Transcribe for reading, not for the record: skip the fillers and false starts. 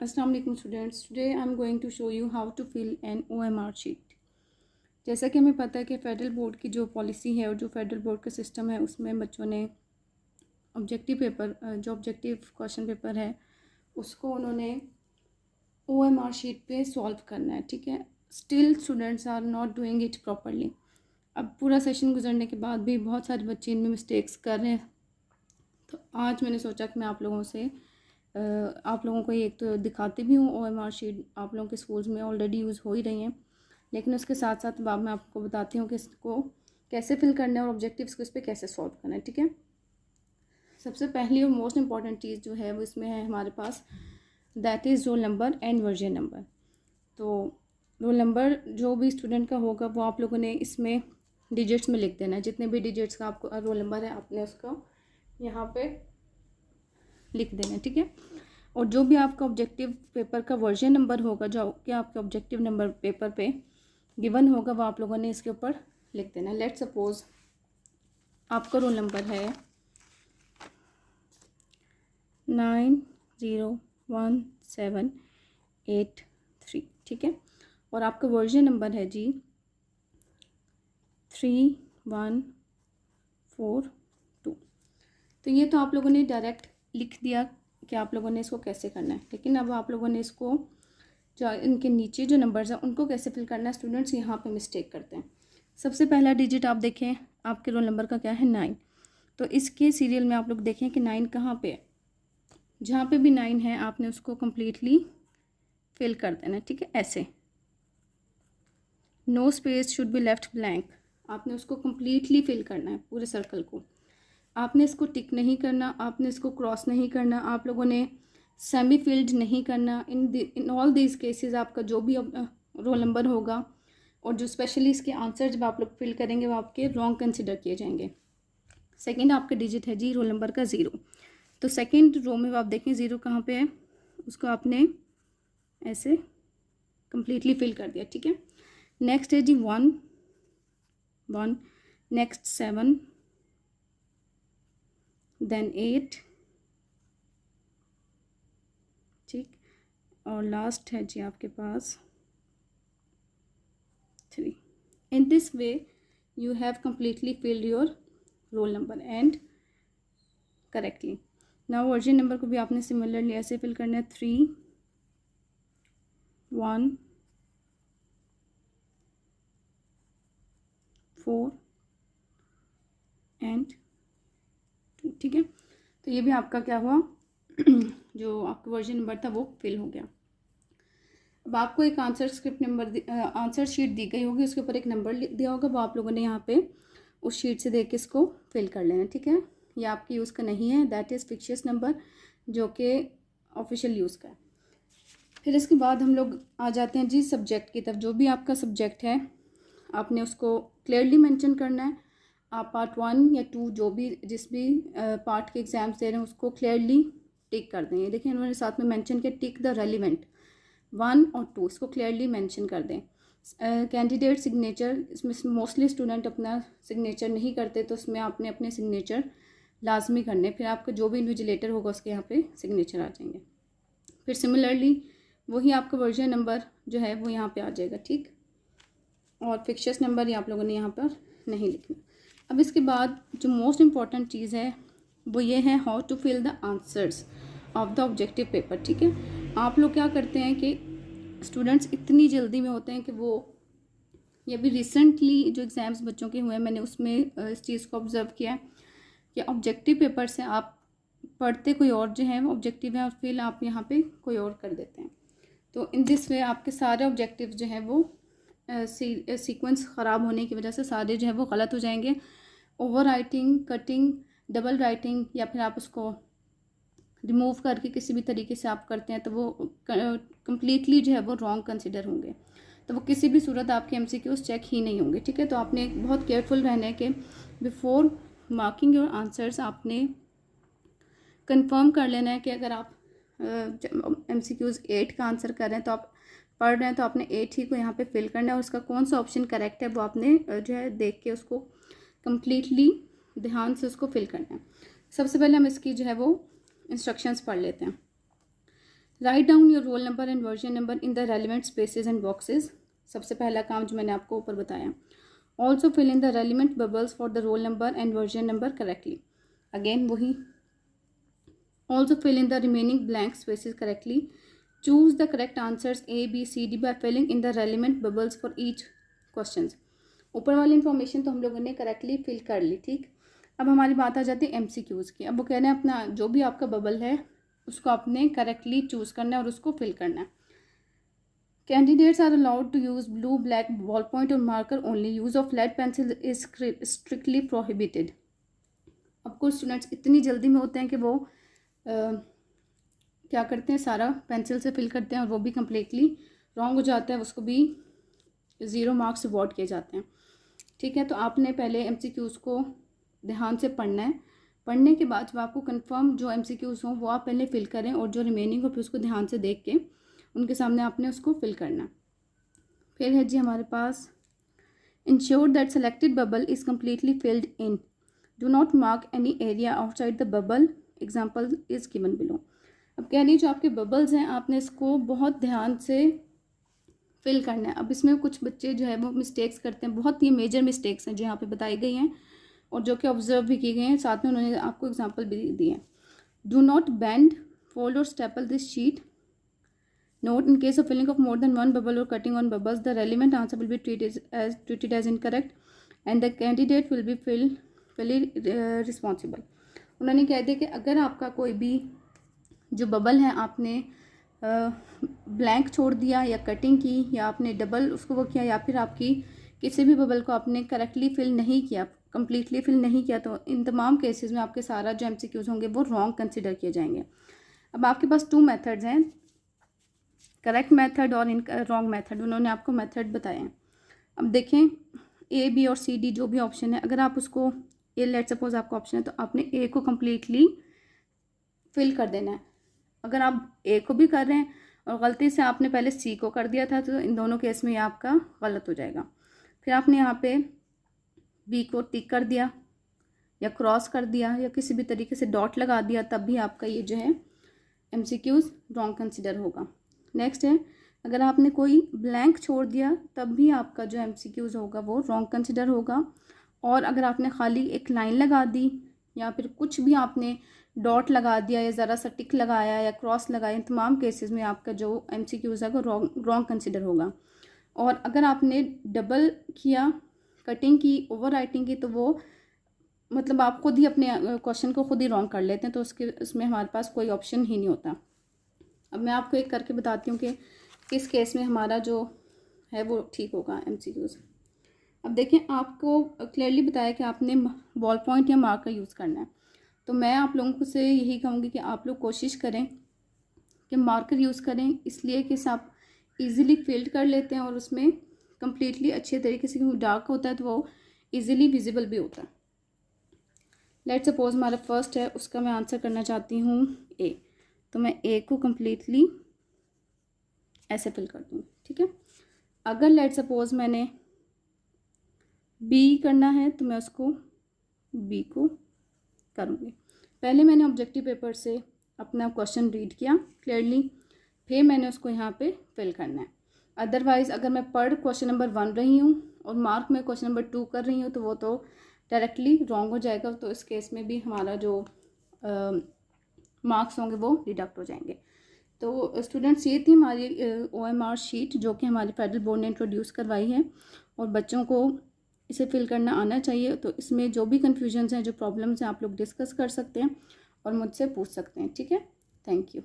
Assalamu alaikum students. Today I am going to show you how to fill an OMR sheet. जैसा कि हमें पता है कि फेडरल बोर्ड की जो पॉलिसी है और जो फेडरल बोर्ड का सिस्टम है उसमें बच्चों ने ऑब्जेक्टिव क्वेश्चन पेपर है उसको उन्होंने OMR शीट पे सॉल्व करना है, ठीक है. Still students are not doing it properly. अब पूरा सेशन गुजरने के बाद भी बहुत सारे बच्चे इनमें मिस्टेक्स कर रहे हैं. तो आज मैंने सोचा कि मैं आप लोगों को एक तो दिखाती भी हूँ. OMR शीट आप लोगों के स्कूल्स में ऑलरेडी यूज़ हो ही रही हैं, लेकिन उसके साथ साथ अब मैं आपको बताती हूँ कि इसको कैसे फिल करना है और ऑब्जेक्टिव्स को इस पर कैसे सॉल्व करना है, ठीक है. सबसे पहली और मोस्ट इम्पॉर्टेंट चीज़ जो है वो इसमें है हमारे पास, that is roll number and version number. तो रोल नंबर जो भी स्टूडेंट का होगा वो आप लोगों ने इसमें डिजिट्स में लिख देना है. जितने भी डिजिट्स का आपको रोल नंबर है आपने उसको यहाँ पे लिख देना है, ठीक है. और जो भी आपका ऑब्जेक्टिव पेपर का वर्जन नंबर होगा, जो कि आपके ऑब्जेक्टिव नंबर पेपर पे गिवन होगा, वो आप लोगों ने इसके ऊपर लिख देना है. लेट सपोज आपका रोल नंबर है 901783, ठीक है. और आपका वर्जन नंबर है जी 3142. तो ये तो आप लोगों ने डायरेक्ट लिख दिया कि आप लोगों ने इसको कैसे करना है, लेकिन अब आप लोगों ने इसको जो इनके नीचे जो नंबर्स हैं उनको कैसे फिल करना है. स्टूडेंट्स यहाँ पे मिस्टेक करते हैं. सबसे पहला डिजिट आप देखें, आपके रोल नंबर का क्या है 9. तो इसके सीरियल में आप लोग देखें कि 9 कहाँ पे है. जहाँ पे भी 9 है आपने उसको कम्प्लीटली फिल कर देना है, ठीक है. ऐसे no space should be left blank. आपने उसको कम्प्लीटली फिल करना है, पूरे सर्कल को. आपने इसको टिक नहीं करना, आपने इसको क्रॉस नहीं करना, आप लोगों ने सेमी फिल्ड नहीं करना. इन ऑल दीज केसेस आपका जो भी रोल नंबर होगा और जो स्पेशली इसके आंसर जब आप लोग फिल करेंगे वो आपके रॉन्ग कंसिडर किए जाएंगे. सेकंड आपका डिजिट है जी रोल नंबर का 0. तो सेकंड रो में आप देखें 0 कहाँ पे है, उसको आपने ऐसे कम्प्लीटली फिल कर दिया, ठीक है. नेक्स्ट है जी 1, नेक्स्ट 7, देन 8, ठीक. और लास्ट है जी आपके पास 3. In this way you have completely field your roll number and correctly. Now version number को भी आपने सिमिलरली ऐसे फिल करना है 3, 1, 4 एंड 2, ठीक है. तो ये भी आपका क्या हुआ जो आपका वर्जन नंबर था वो फिल हो गया. अब आपको एक आंसर शीट दी गई होगी, उसके ऊपर एक नंबर दिया होगा, वो आप लोगों ने यहाँ पे उस शीट से देख के इसको फिल कर लेना, ठीक है. ये आपके यूज़ का नहीं है, दैट इज़ फिक्शियस नंबर जो कि ऑफिशियल यूज़ का है. फिर इसके बाद हम लोग आ जाते हैं जी सब्जेक्ट की तरफ. जो भी आपका सब्जेक्ट है आपने उसको क्लियरली मेंशन करना है. आप पार्ट 1 या 2 जो भी जिस भी पार्ट के एग्ज़ाम्स दे रहे हैं उसको क्लियरली टिक कर दें. देखिए उन्होंने साथ में मेंशन किया टिक द रेलिवेंट 1 और 2, इसको क्लियरली मेंशन कर दें. कैंडिडेट सिग्नेचर, इसमें मोस्टली स्टूडेंट अपना सिग्नेचर नहीं करते, तो उसमें आपने अपने सिग्नेचर लाजमी करने. फिर आपका जो भी इन्विजिलेटर होगा उसके यहाँ पे सिग्नेचर आ जाएंगे. फिर सिमिलरली वही आपका वर्जन नंबर जो है वो यहाँ पे आ जाएगा, ठीक. और फिक्शियस नंबर ये आप लोगों ने यहाँ पर नहीं लिखना. अब इसके बाद जो मोस्ट इम्पॉर्टेंट चीज़ है वो ये है how to fill the answers of the objective paper, ठीक है. आप लोग क्या करते हैं कि स्टूडेंट्स इतनी जल्दी में होते हैं कि वो, ये भी रिसेंटली जो एग्ज़ाम्स बच्चों के हुए हैं मैंने उसमें इस चीज़ को ऑब्ज़र्व किया है कि ऑब्जेक्टिव पेपर से आप पढ़ते कोई और जो है वो ऑब्जेक्टिव है और फिर आप यहाँ पे कोई और कर देते हैं. तो इन दिस वे आपके सारे ऑब्जेक्टिव जो हैं वो सीक्वेंस ख़राब होने की वजह से सारे जो है वो गलत हो जाएंगे. Over writing, cutting, double writing या फिर आप उसको रिमूव करके किसी भी तरीके से आप करते हैं तो वो कम्प्लीटली जो है वो रॉन्ग कंसिडर होंगे. तो वो किसी भी सूरत आपके MCQs चेक ही नहीं होंगे, ठीक है. तो आपने बहुत केयरफुल रहना है कि बिफोर मार्किंग योर आंसर्स आपने कंफर्म कर लेना है कि अगर आप MCQs 8 का आंसर कर रहे हैं तो आप पढ़ रहे हैं तो आपने 8 ही को यहाँ पे फिल करना है. और उसका कौन सा ऑप्शन करेक्ट है वो आपने जो है देख के उसको कम्प्लीटली ध्यान से उसको फिल करना है. सबसे पहले हम इसकी जो है वो इंस्ट्रक्शंस पढ़ लेते हैं. Write down your roll number and version number in the relevant spaces and boxes. सबसे पहला काम जो मैंने आपको ऊपर बताया। Also fill in the relevant bubbles for the roll number and version number correctly. Again वही। Also fill in the remaining blank spaces correctly. Choose the correct answers A, B, C, D by filling in the relevant bubbles for each question. ऊपर वाली information तो हम लोगों ने correctly fill कर ली, ठीक। अब हमारी बात आ जाती है MCQs की। अब वो कह रहे हैं अपना जो भी आपका बबल है उसको आपने करेक्टली चूज़ करना है और उसको फिल करना है। Candidates are allowed to use blue, black, ball point और marker only. Use of lead pencil is strictly prohibited. अब कुछ स्टूडेंट्स इतनी जल्दी में होते हैं कि वो क्या करते हैं, सारा पेंसिल से फिल करते हैं और वो भी कम्प्लीटली रॉन्ग हो जाता है, उसको भी 0 मार्क्स अवॉर्ड किए जाते हैं, ठीक है। तो आपने पहले MCQs को ध्यान से पढ़ना है। पढ़ने के बाद जब आपको कंफर्म जो MCQs हों वो आप पहले फिल करें और जो रिमेनिंग हो फिर उसको ध्यान से देख के उनके सामने आपने उसको फिल करना। फिर है जी हमारे पास ensure that selected bubble is completely filled in. Do not mark any area outside the bubble. Example is given below. अब कह रही जो आपके बबल्स हैं आपने इसको बहुत ध्यान से फिल करना है। अब इसमें कुछ बच्चे जो है वो मिस्टेक्स करते हैं, बहुत ही मेजर मिस्टेक्स हैं जो यहाँ पे बताई गई हैं और जो कि ऑब्जर्व भी की गई हैं, साथ में उन्होंने आपको एग्जांपल भी दिए हैं। डू नॉट बेंड, फोल्ड और staple this sheet. Note in case of filling of more than one bubble और cutting on bubbles the relevant answer will be treated as incorrect and the candidate will be fully responsible. उन्होंने कह दिया कि अगर आपका कोई भी जो बबल है आपने ब्लैंक छोड़ दिया या कटिंग की या आपने डबल उसको वो किया या फिर आपकी किसी भी बबल को आपने करेक्टली फिल नहीं किया, कम्प्लीटली फिल नहीं किया, तो इन तमाम केसेस में आपके सारा जो MCQs होंगे वो रॉन्ग कंसिडर किए जाएंगे। अब आपके पास 2 मेथड्स हैं, करेक्ट मेथड और रॉन्ग मेथड। उन्होंने आपको मेथड बताए हैं। अब देखें A, B और C, D जो भी ऑप्शन है, अगर आप उसको लेट सपोज आपका ऑप्शन है तो आपने A को कम्प्लीटली फिल कर देना है। अगर आप A को भी कर रहे हैं और गलती से आपने पहले C को कर दिया था तो इन दोनों केस में ये आपका गलत हो जाएगा। फिर आपने यहाँ पे B को टिक कर दिया या क्रॉस कर दिया या किसी भी तरीके से डॉट लगा दिया, तब भी आपका ये जो है MCQs रॉन्ग कंसिडर होगा। नेक्स्ट है अगर आपने कोई ब्लैंक छोड़ दिया तब भी आपका जो MCQs होगा वो रॉन्ग कंसिडर होगा। और अगर आपने खाली एक लाइन लगा दी या फिर कुछ भी आपने डॉट लगा दिया या ज़रा सा टिक लगाया या क्रॉस लगाया, इन तमाम केसेस में आपका जो MCQs है वो रॉन्ग कंसिडर होगा। और अगर आपने डबल किया, कटिंग की, ओवर राइटिंग की, तो वो मतलब आप खुद ही अपने क्वेश्चन को खुद ही रॉन्ग कर लेते हैं, तो उसमें हमारे पास कोई ऑप्शन ही नहीं होता। अब मैं आपको एक करके बताती हूँ कि किस केस में हमारा जो है वो ठीक होगा MCQs। अब देखें आपको क्लियरली बताया कि आपने बॉल पॉइंट या मार्कर यूज़ करना है, तो मैं आप लोगों से यही कहूँगी कि आप लोग कोशिश करें कि मार्कर यूज़ करें, इसलिए कि आप इजीली फिल्ड कर लेते हैं और उसमें कम्प्लीटली अच्छे तरीके से, क्योंकि डार्क होता है तो वो इजीली विजिबल भी होता है। लेट सपोज हमारा फर्स्ट है, उसका मैं आंसर करना चाहती हूँ A, तो मैं A को कम्प्लीटली ऐसे फिल कर दूँगी, ठीक है। अगर लेट सपोज मैंने B करना है तो मैं उसको B को करूँगी। पहले मैंने ऑब्जेक्टिव पेपर से अपना क्वेश्चन रीड किया क्लियरली, फिर मैंने उसको यहाँ पे फिल करना है। अदरवाइज़ अगर मैं पढ़ क्वेश्चन नंबर 1 रही हूँ और मार्क में क्वेश्चन नंबर 2 कर रही हूँ तो वो तो डायरेक्टली रॉन्ग हो जाएगा, तो इस केस में भी हमारा जो मार्क्स होंगे वो डिडक्ट हो जाएंगे। तो स्टूडेंट्स ये थी हमारी OMR शीट जो कि हमारे फेडरल बोर्ड ने इंट्रोड्यूस करवाई है और बच्चों को इसे फिल करना आना चाहिए। तो इसमें जो भी कन्फ्यूजन्स हैं, जो प्रॉब्लम्स हैं, आप लोग डिस्कस कर सकते हैं और मुझसे पूछ सकते हैं, ठीक है। Thank you.